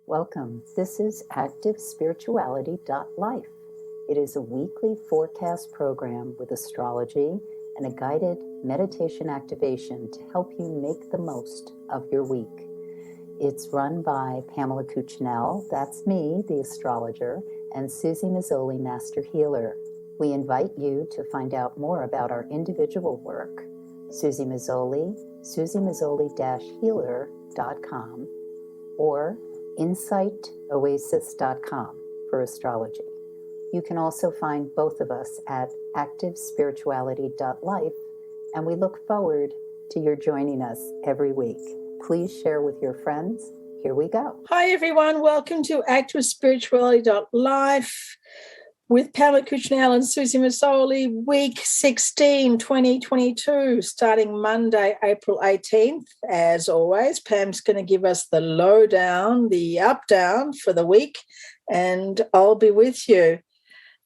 Welcome. This is ActiveSpirituality.life. It is a weekly forecast program with astrology and a guided meditation activation to help you make the most of your week. It's run by Pamela Cucinell, that's me, the astrologer, and Suzy Meszoly, Master Healer. We invite you to find out more about our individual work. Suzy Meszoly, SuzyMeszoly-healer.com, or insightoasis.com for astrology. You can also find both of us at activespirituality.life, and we look forward to your joining us every week. Please share with your friends. Here we go. Hi, everyone. Welcome to activespirituality.life with Pamela Cucinell and Suzy Meszoly, week 16, 2022, starting Monday, April 18th. As always, Pam's going to give us the lowdown, the up-down for the week, and I'll be with you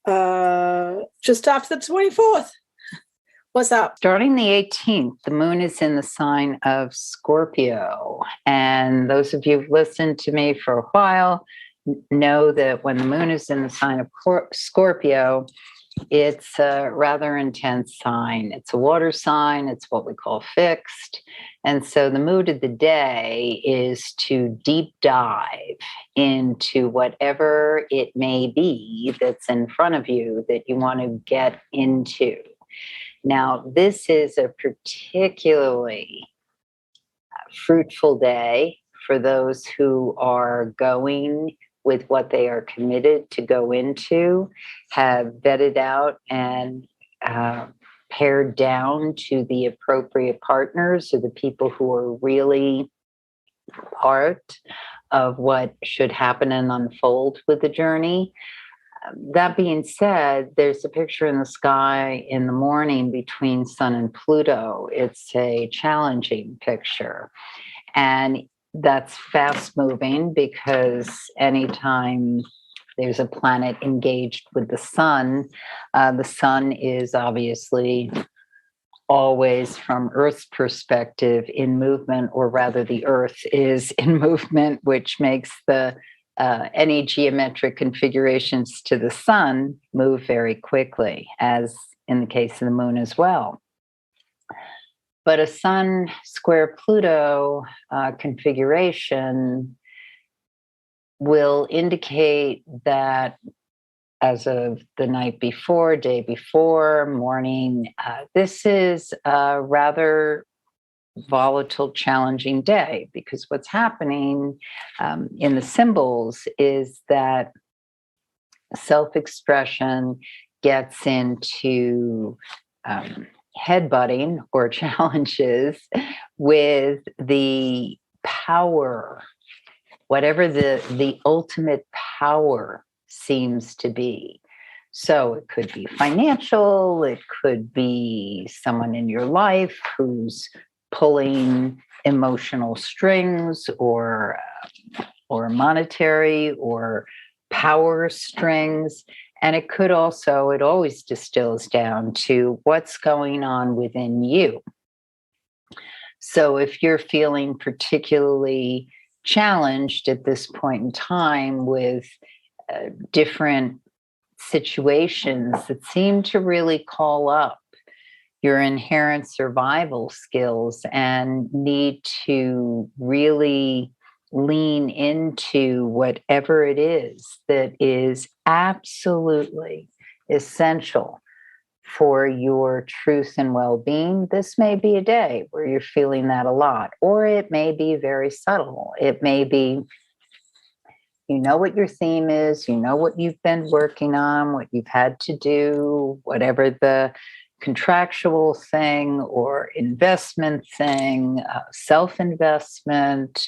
just after the 24th. What's up? Starting the 18th, the moon is in the sign of Scorpio. And those of you who've listened to me for a while know that when the moon is in the sign of Scorpio, it's a rather intense sign. It's a water sign. It's what we call fixed. And so the mood of the day is to deep dive into whatever it may be that's in front of you that you want to get into. Now, this is a particularly fruitful day for those who are going with what they are committed to go into, have vetted out and pared down to the appropriate partners or the people who are really part of what should happen and unfold with the journey. That being said, there's a picture in the sky in the morning between Sun and Pluto. It's a challenging picture. And that's fast moving because anytime there's a planet engaged with the sun is obviously always, from Earth's perspective, in movement, or rather the Earth is in movement, which makes the any geometric configurations to the sun move very quickly, as in the case of the moon as well. But a Sun square Pluto configuration will indicate that as of the night before, day before, morning, this is a rather volatile, challenging day, because what's happening in the symbols is that self-expression gets into headbutting or challenges with the power, whatever the ultimate power seems to be. So it could be financial, it could be someone in your life who's pulling emotional strings, or monetary or power strings. And it could also, it always distills down to what's going on within you. So if you're feeling particularly challenged at this point in time with different situations that seem to really call up your inherent survival skills and need to really lean into whatever it is that is absolutely essential for your truth and well-being, this may be a day where you're feeling that a lot, or it may be very subtle. It may be, you know what your theme is, you know what you've been working on, what you've had to do, whatever the contractual thing or investment thing, self-investment,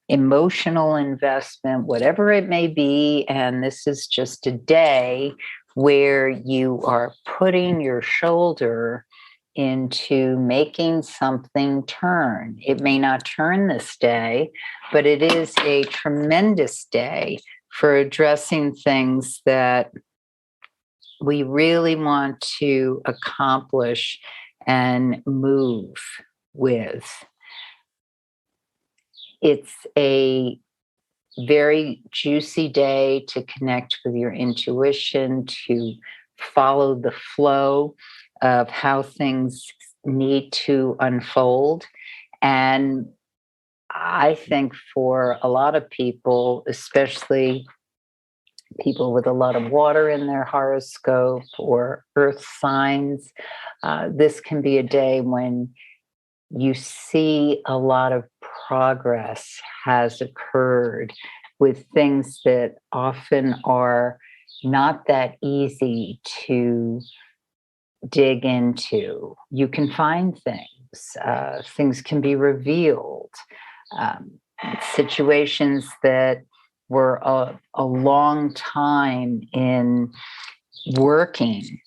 emotional investment, whatever it may be. And this is just a day where you are putting your shoulder into making something turn. It may not turn this day, but it is a tremendous day for addressing things that we really want to accomplish and move with. It's a very juicy day to connect with your intuition, to follow the flow of how things need to unfold. And I think for a lot of people, especially people with a lot of water in their horoscope or earth signs, this can be a day when you see a lot of progress has occurred with things that often are not that easy to dig into. You can find things, things can be revealed, um, situations that were a long time in working.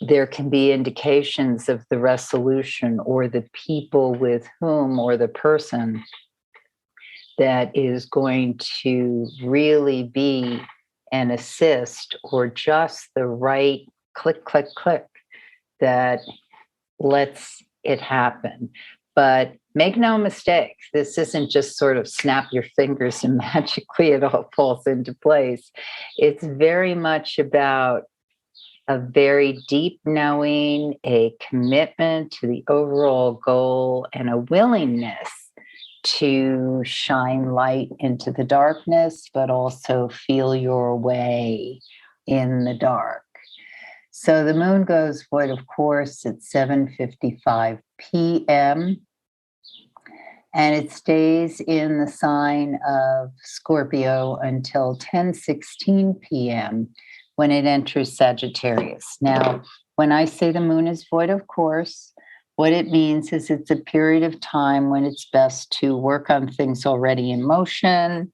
There can be indications of the resolution or the people with whom or the person that is going to really be an assist or just the right click, click, click that lets it happen. But make no mistake, this isn't just sort of snap your fingers and magically it all falls into place. It's very much about a very deep knowing, a commitment to the overall goal, and a willingness to shine light into the darkness, but also feel your way in the dark. So the moon goes void, of course, at 7:55 p.m. and it stays in the sign of Scorpio until 10:16 p.m. when it enters Sagittarius. Now, when I say the moon is void, of course, what it means is it's a period of time when it's best to work on things already in motion,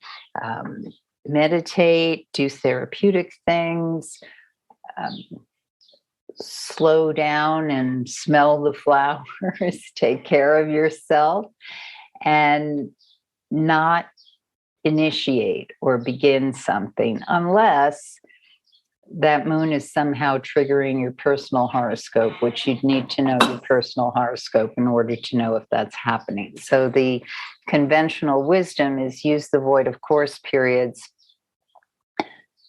meditate, do therapeutic things, um, slow down and smell the flowers, take care of yourself, and not initiate or begin something unless that moon is somehow triggering your personal horoscope, which you'd need to know your personal horoscope in order to know if that's happening. So the conventional wisdom is use the void of course periods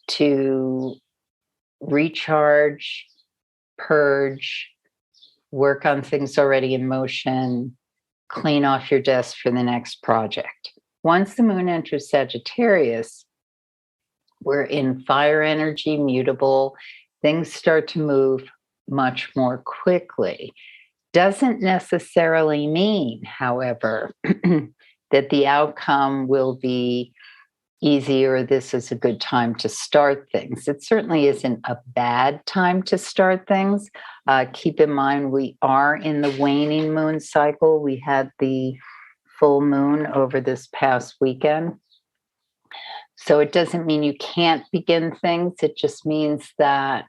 to recharge, purge, work on things already in motion, clean off your desk for the next project. Once the moon enters Sagittarius, we're in fire energy, mutable. Things start to move much more quickly. Doesn't necessarily mean, however, that the outcome will be easy or this is a good time to start things. It certainly isn't a bad time to start things. Keep in mind, we are in the waning moon cycle. We had the full moon over this past weekend. So it doesn't mean you can't begin things. It just means that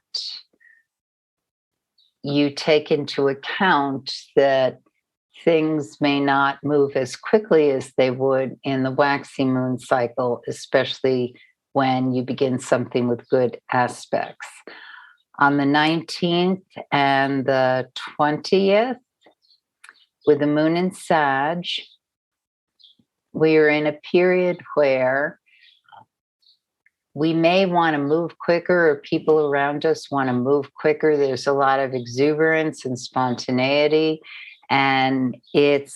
you take into account that things may not move as quickly as they would in the waxing moon cycle, especially when you begin something with good aspects. On the 19th and the 20th, with the moon in Sag, we are in a period where we may want to move quicker, or people around us want to move quicker. There's a lot of exuberance and spontaneity, and it's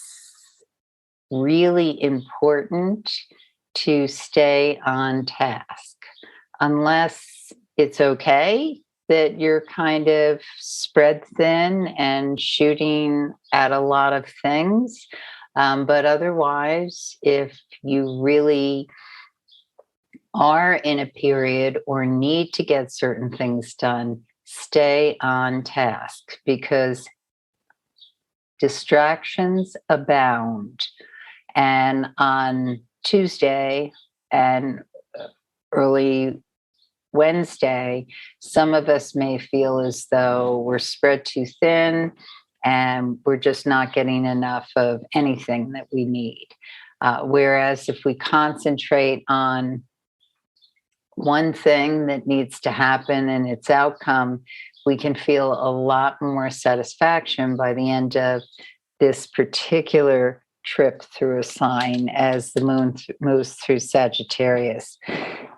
really important to stay on task. Unless it's okay that you're kind of spread thin and shooting at a lot of things. But otherwise, if you really are in a period or need to get certain things done, stay on task because distractions abound. And on Tuesday and early Wednesday, some of us may feel as though we're spread too thin and we're just not getting enough of anything that we need. Whereas if we concentrate on one thing that needs to happen and its outcome, we can feel a lot more satisfaction by the end of this particular trip through a sign as the moon moves through Sagittarius.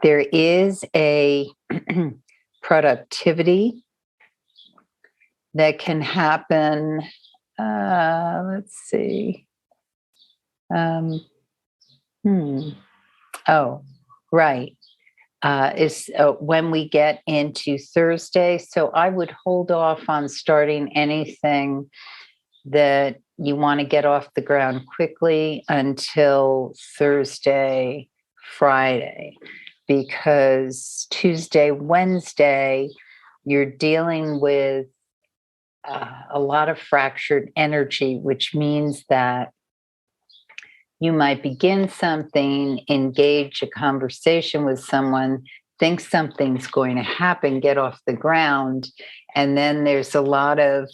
There is a productivity that can happen. Let's see. Oh, right. Is when we get into Thursday. So I would hold off on starting anything that you want to get off the ground quickly until Thursday, Friday, because Tuesday, Wednesday, you're dealing with a lot of fractured energy, which means that you might begin something, engage a conversation with someone, think something's going to happen, get off the ground. And then there's a lot of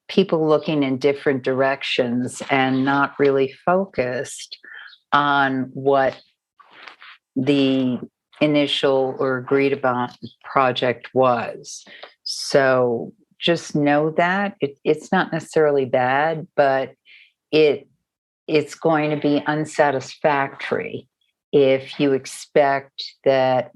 people looking in different directions and not really focused on what the initial or agreed upon project was. So just know that it's not necessarily bad, but it's going to be unsatisfactory if you expect that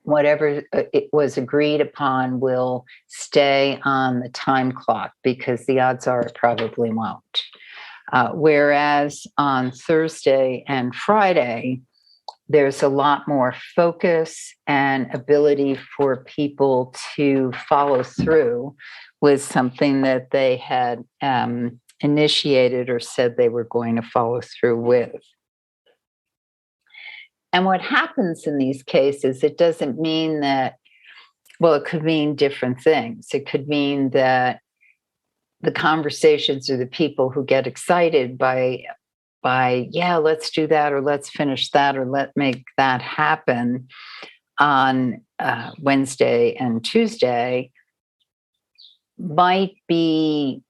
whatever it was agreed upon will stay on the time clock, because the odds are it probably won't. Whereas on Thursday and Friday, there's a lot more focus and ability for people to follow through with something that they had initiated or said they were going to follow through with. And what happens in these cases, it doesn't mean that, well, it could mean different things. It could mean that the conversations or the people who get excited by, yeah, let's do that, or let's finish that, or let's make that happen on Wednesday and Tuesday might be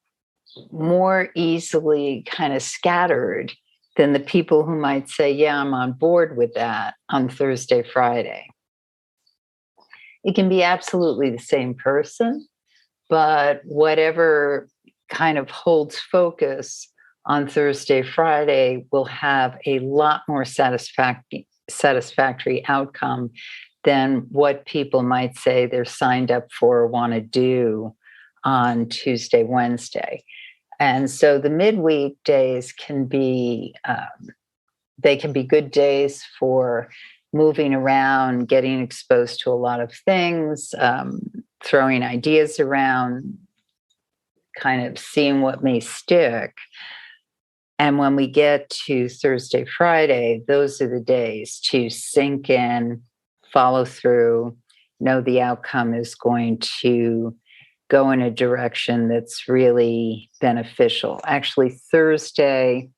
more easily kind of scattered than the people who might say, yeah, I'm on board with that on Thursday, Friday. It can be absolutely the same person, but whatever kind of holds focus on Thursday, Friday will have a lot more satisfactory outcome than what people might say they're signed up for or want to do on Tuesday, Wednesday. And so the midweek days can be, they can be good days for moving around, getting exposed to a lot of things, throwing ideas around, kind of seeing what may stick. And when we get to Thursday, Friday, those are the days to sink in, follow through, know the outcome is going to go in a direction that's really beneficial. Actually, Thursday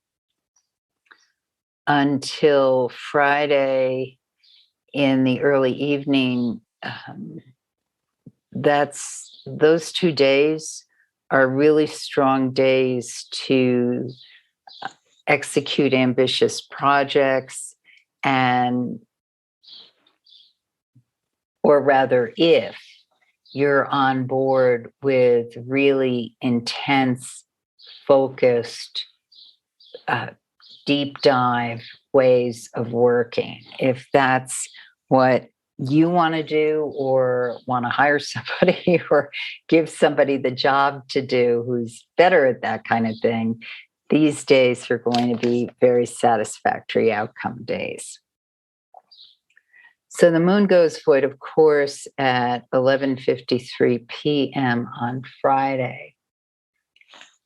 until Friday in the early evening, those 2 days are really strong days to execute ambitious projects, and, or rather, if you're on board with really intense, focused, deep dive ways of working. If that's what you want to do, or want to hire somebody or give somebody the job to do who's better at that kind of thing, these days are going to be very satisfactory outcome days. So the moon goes void, of course, at 11:53 p.m. on Friday.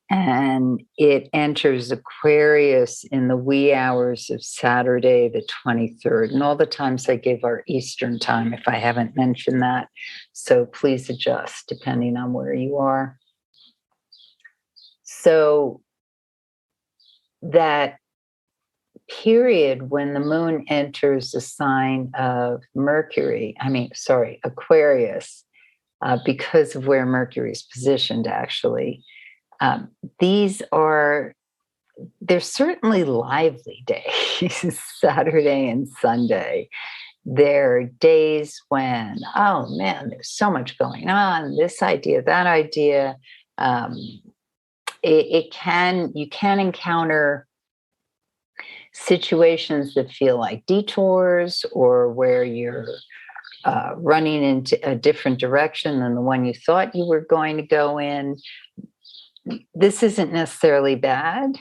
And it enters Aquarius in the wee hours of Saturday, the 23rd. And all the times I give are Eastern time, if I haven't mentioned that. So please adjust depending on where you are. So that period when the moon enters the sign of Aquarius, because of where Mercury is positioned, actually, they're certainly lively days, Saturday and Sunday. They're days when, oh man, there's so much going on, this idea, that idea. you can encounter situations that feel like detours, or where you're running into a different direction than the one you thought you were going to go in. This isn't necessarily bad,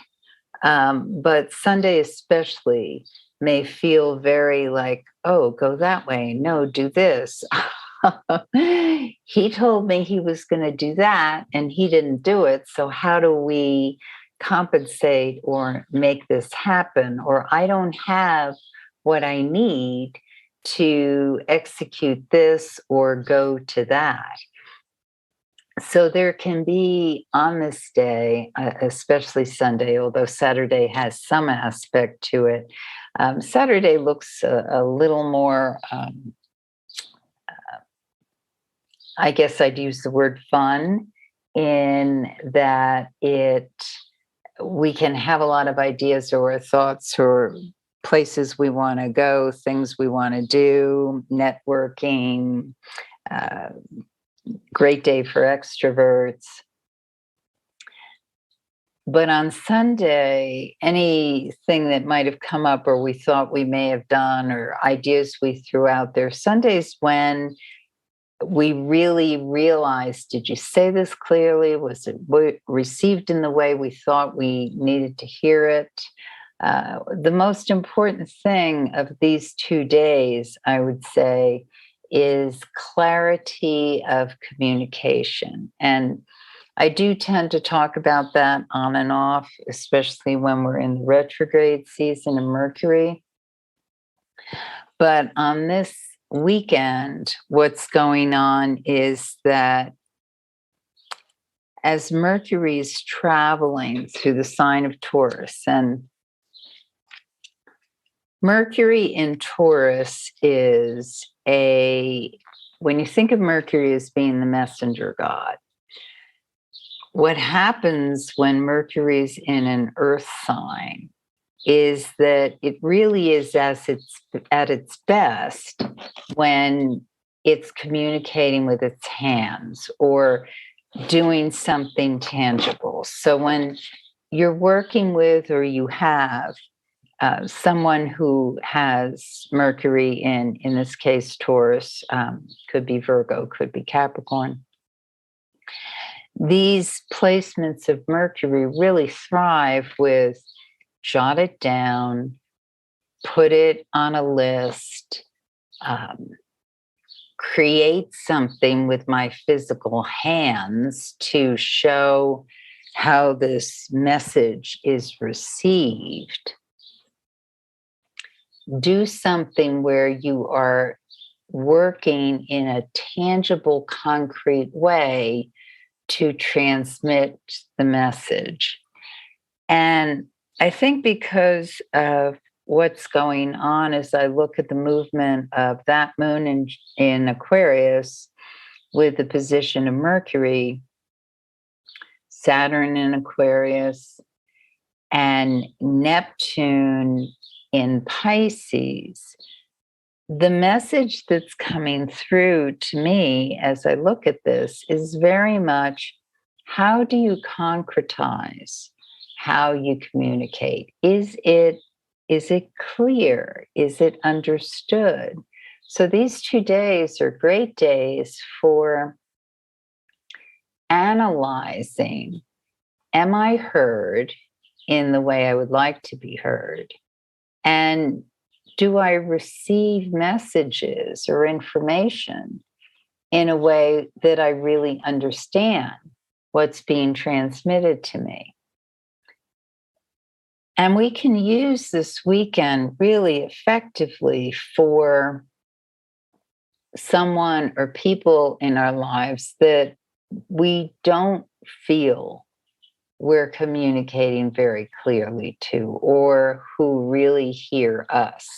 but Sunday especially may feel very like, oh, go that way. No, do this. He told me he was going to do that and he didn't do it. So how do we compensate or make this happen? Or I don't have what I need to execute this or go to that. So there can be on this day, especially Sunday, although Saturday has some aspect to it. Saturday looks a little more, I guess I'd use the word fun, in that we can have a lot of ideas or thoughts or places we want to go, things we want to do, networking, great day for extroverts. But on Sunday, anything that might have come up or we thought we may have done or ideas we threw out there, Sunday's when we really realized, did you say this clearly? Was it received in the way we thought we needed to hear it? The most important thing of these 2 days, I would say, is clarity of communication. And I do tend to talk about that on and off, especially when we're in the retrograde season of Mercury. But on this weekend, what's going on is that as Mercury is traveling through the sign of Taurus, and Mercury in Taurus is when you think of Mercury as being the messenger god, what happens when Mercury's in an earth sign is that it really is at its best when it's communicating with its hands or doing something tangible. So when you're working with, or you have someone who has Mercury in this case, Taurus, could be Virgo, could be Capricorn. These placements of Mercury really thrive with jot it down, put it on a list, create something with my physical hands to show how this message is received. Do something where you are working in a tangible, concrete way to transmit the message. And I think because of what's going on as I look at the movement of that moon in Aquarius with the position of Mercury, Saturn in Aquarius, and Neptune in Pisces, the message that's coming through to me as I look at this is very much, how do you concretize how you communicate? Is it clear? Is it understood? So these 2 days are great days for analyzing, am I heard in the way I would like to be heard? And do I receive messages or information in a way that I really understand what's being transmitted to me? And we can use this weekend really effectively for someone or people in our lives that we don't feel we're communicating very clearly to, or who really hear us.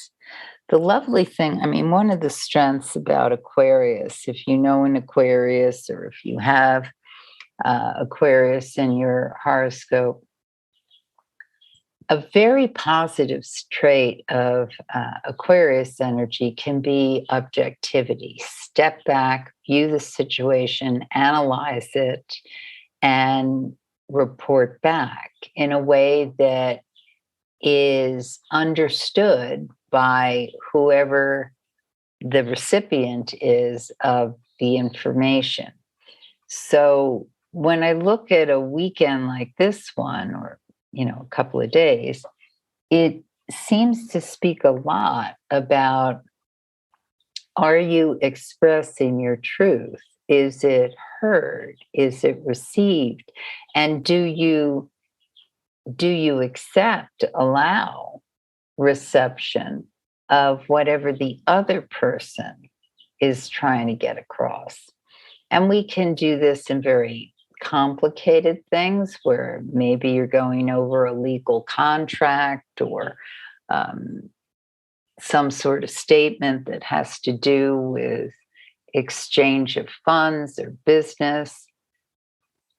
The lovely thing, one of the strengths about Aquarius, if you know an Aquarius, or if you have Aquarius in your horoscope, a very positive trait of Aquarius energy can be objectivity. Step back, view the situation, analyze it, and report back in a way that is understood by whoever the recipient is of the information. So when I look at a weekend like this one, or, a couple of days, it seems to speak a lot about, are you expressing your truth? Is it heard? Is it received? And do you accept, allow reception of whatever the other person is trying to get across? And we can do this in very complicated things where maybe you're going over a legal contract or some sort of statement that has to do with exchange of funds or business.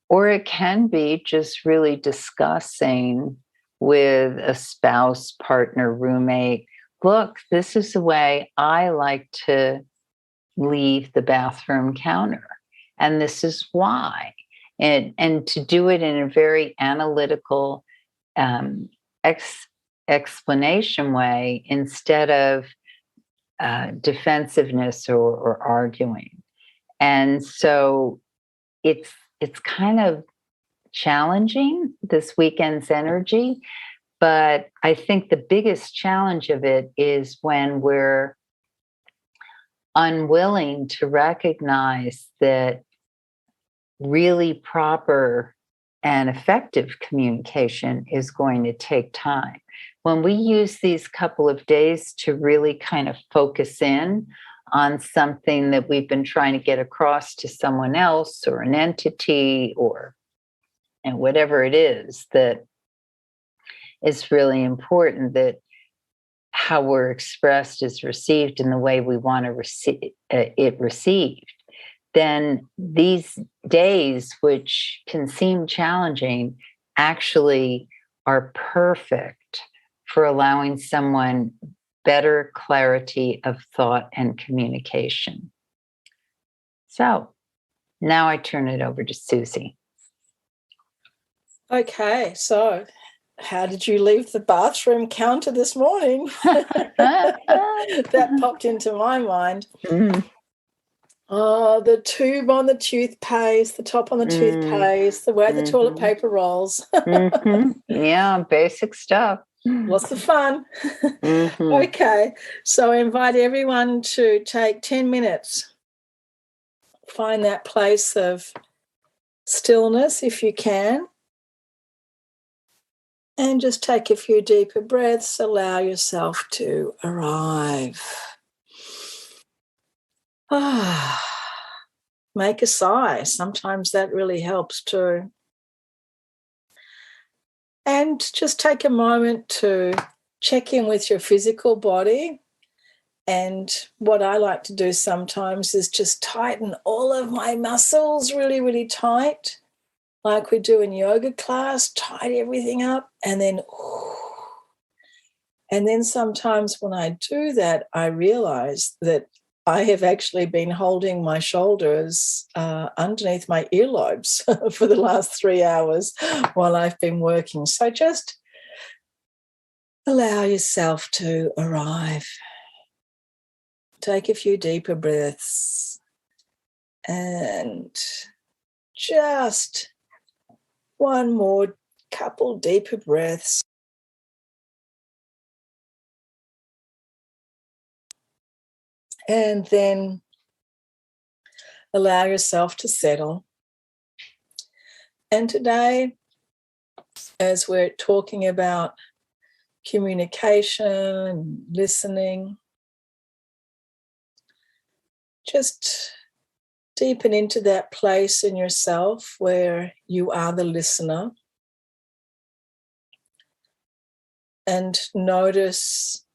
Or it can be just really discussing with a spouse, partner, roommate, look, this is the way I like to leave the bathroom counter, and this is why. And to do it in a very analytical explanation way instead of defensiveness or arguing. And so it's kind of challenging, this weekend's energy, but I think the biggest challenge of it is when we're unwilling to recognize that really proper and effective communication is going to take time. When we use these couple of days to really kind of focus in on something that we've been trying to get across to someone else or an entity or whatever it is that is really important, that how we're expressed is received in the way we want to receive it received, then these days, which can seem challenging, actually are perfect for allowing someone better clarity of thought and communication. So now I turn it over to Suzy. Okay, so how did you leave the bathroom counter this morning? That popped into my mind. Mm. Oh, the tube on the toothpaste, the top on the toothpaste, the way the toilet paper rolls. Yeah, basic stuff. Lots of fun. Okay, so I invite everyone to take 10 minutes. Find that place of stillness if you can. And just take a few deeper breaths. Allow yourself to arrive. Make a sigh. Sometimes that really helps too. And just take a moment to check in with your physical body. And what I like to do sometimes is just tighten all of my muscles really, really tight, like we do in yoga class, tighten everything up, and then sometimes when I do that, I realize that I have actually been holding my shoulders underneath my earlobes for the last 3 hours while I've been working. So just allow yourself to arrive. Take a few deeper breaths and just one more couple deeper breaths. And then allow yourself to settle. And today, as we're talking about communication, listening, just deepen into that place in yourself where you are the listener. And notice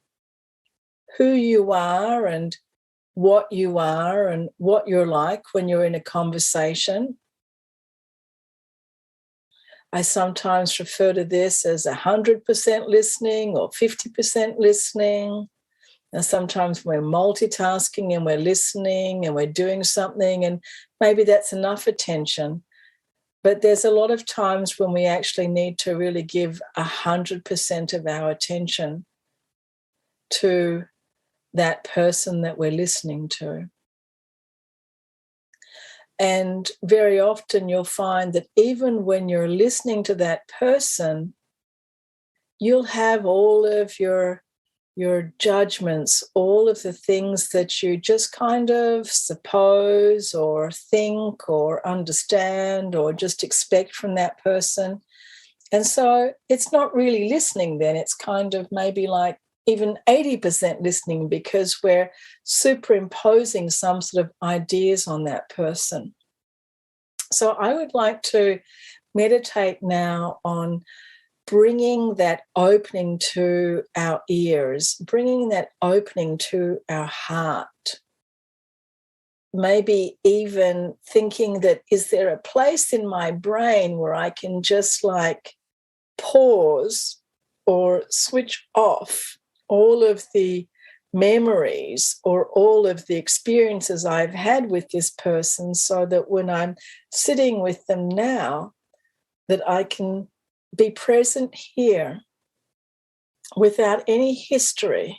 who you are and what you are and what you're like when you're in a conversation. I sometimes refer to this as 100% listening or 50% listening. And sometimes we're multitasking and we're listening and we're doing something, and maybe that's enough attention. But there's a lot of times when we actually need to really give 100% of our attention to that person that we're listening to. And very often you'll find that even when you're listening to that person, you'll have all of your judgments, all of the things that you just kind of suppose or think or understand or just expect from that person. And so it's not really listening then. It's kind of maybe like even 80% listening, because we're superimposing some sort of ideas on that person. So I would like to meditate now on bringing that opening to our ears, bringing that opening to our heart. Maybe even thinking that, is there a place in my brain where I can just like pause or switch off all of the memories or all of the experiences I've had with this person, so that when I'm sitting with them now, that I can be present here without any history,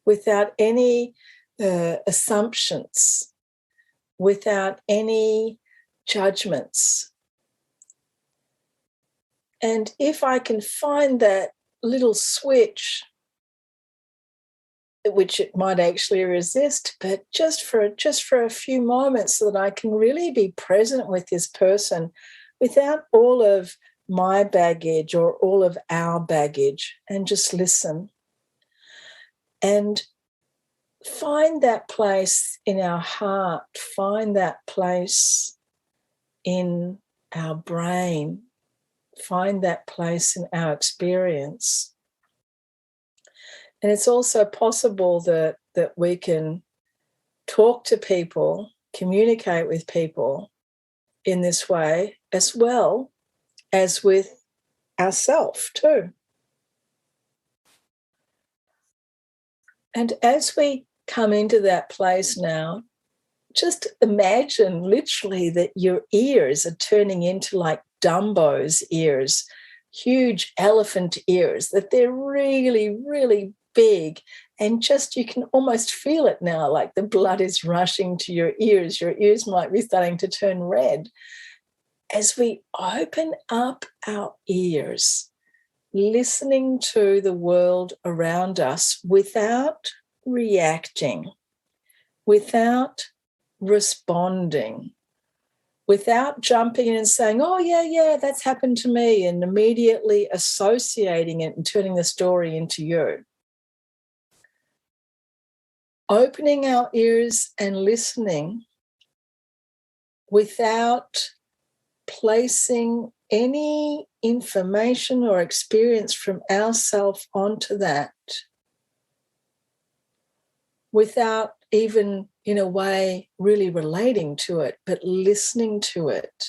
without any assumptions, without any judgments. And if I can find that little switch, which it might actually resist, but just for a few moments, so that I can really be present with this person without all of my baggage or all of our baggage, and just listen. And find that place in our heart, find that place in our brain, find that place in our experience. And it's also possible that we can talk to people, communicate with people in this way, as well as with ourselves too. And as we come into that place now, just imagine literally that your ears are turning into like Dumbo's ears, huge elephant ears, that they're really, really big, and just you can almost feel it now, like the blood is rushing to your ears. Your ears might be starting to turn red. As we open up our ears, listening to the world around us without reacting, without responding, without jumping in and saying, oh, yeah, that's happened to me, and immediately associating it and turning the story into you. Opening our ears and listening without placing any information or experience from ourself onto that, without even, in a way, really relating to it, but listening to it.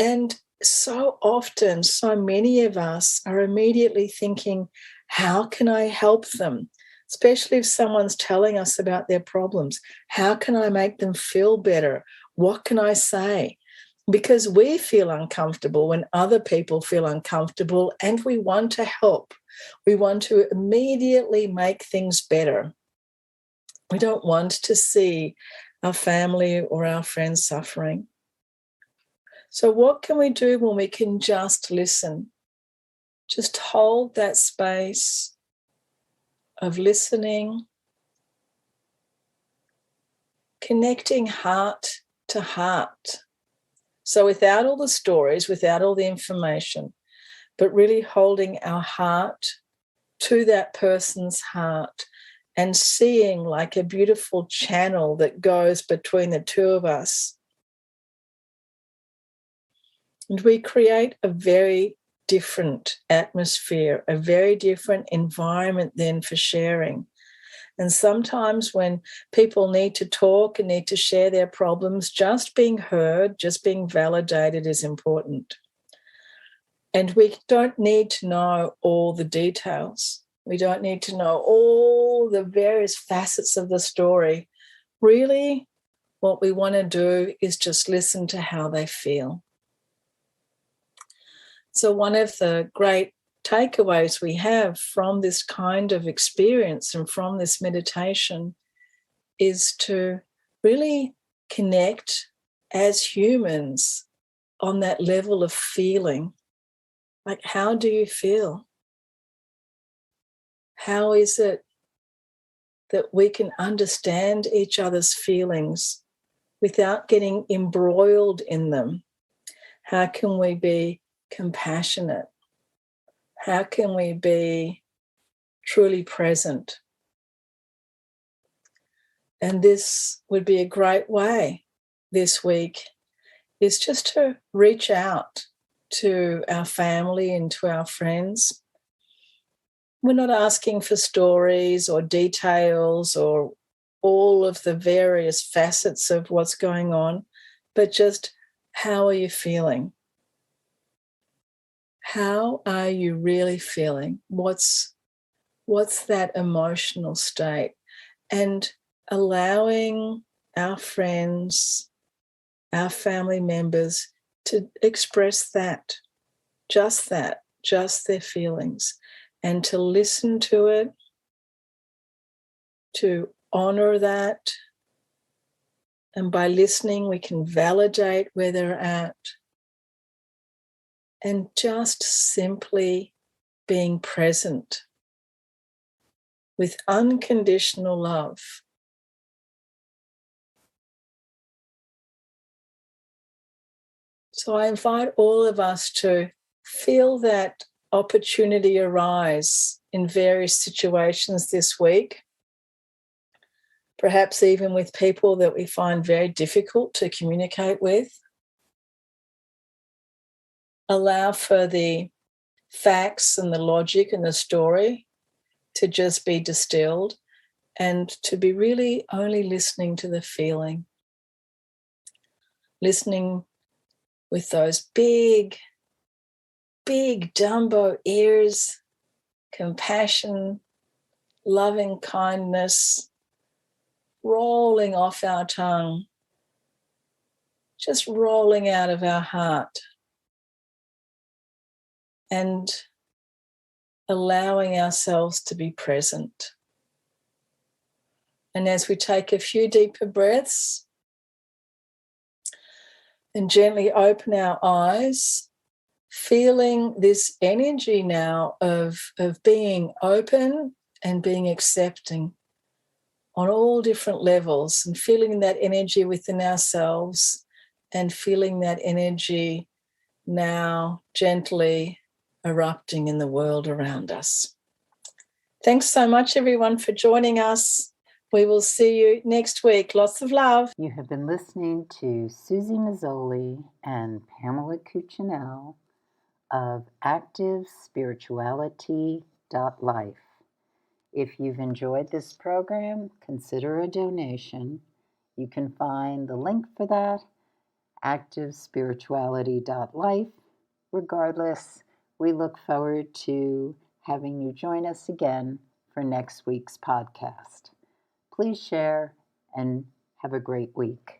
And so often, so many of us are immediately thinking, how can I help them? Especially if someone's telling us about their problems. How can I make them feel better? What can I say? Because we feel uncomfortable when other people feel uncomfortable, and we want to help. We want to immediately make things better. We don't want to see our family or our friends suffering. So what can we do when we can just listen? Just hold that space of listening, connecting heart to heart. So without all the stories, without all the information, but really holding our heart to that person's heart and seeing like a beautiful channel that goes between the two of us. And we create a very different atmosphere, a very different environment then for sharing. And sometimes when people need to talk and need to share their problems, just being heard, just being validated is important. And we don't need to know all the details. We don't need to know all the various facets of the story. Really, what we want to do is just listen to how they feel. So one of the great takeaways we have from this kind of experience and from this meditation is to really connect as humans on that level of feeling. Like, how do you feel? How is it that we can understand each other's feelings without getting embroiled in them? How can we be compassionate? How can we be truly present? And this would be a great way this week, is just to reach out to our family and to our friends. We're not asking for stories or details or all of the various facets of what's going on, but just, how are you feeling? How are you really feeling? What's that emotional state? And allowing our friends, our family members to express that, just their feelings, and to listen to it, to honor that. And by listening, we can validate where they're at. And just simply being present with unconditional love. So I invite all of us to feel that opportunity arise in various situations this week, perhaps even with people that we find very difficult to communicate with. Allow for the facts and the logic and the story to just be distilled, and to be really only listening to the feeling. Listening with those big, big Dumbo ears, compassion, loving kindness rolling off our tongue, just rolling out of our heart, and allowing ourselves to be present. And as we take a few deeper breaths and gently open our eyes, feeling this energy now of being open and being accepting on all different levels, and feeling that energy within ourselves and feeling that energy now gently erupting in the world around us. Thanks so much, everyone, for joining us. We will see you next week. Lots of love. You have been listening to Suzy Meszoly and Pamela Cucinell of ActiveSpirituality.life. If you've enjoyed this program, consider a donation. You can find the link for that, ActiveSpirituality.life. Regardless, we look forward to having you join us again for next week's podcast. Please share and have a great week.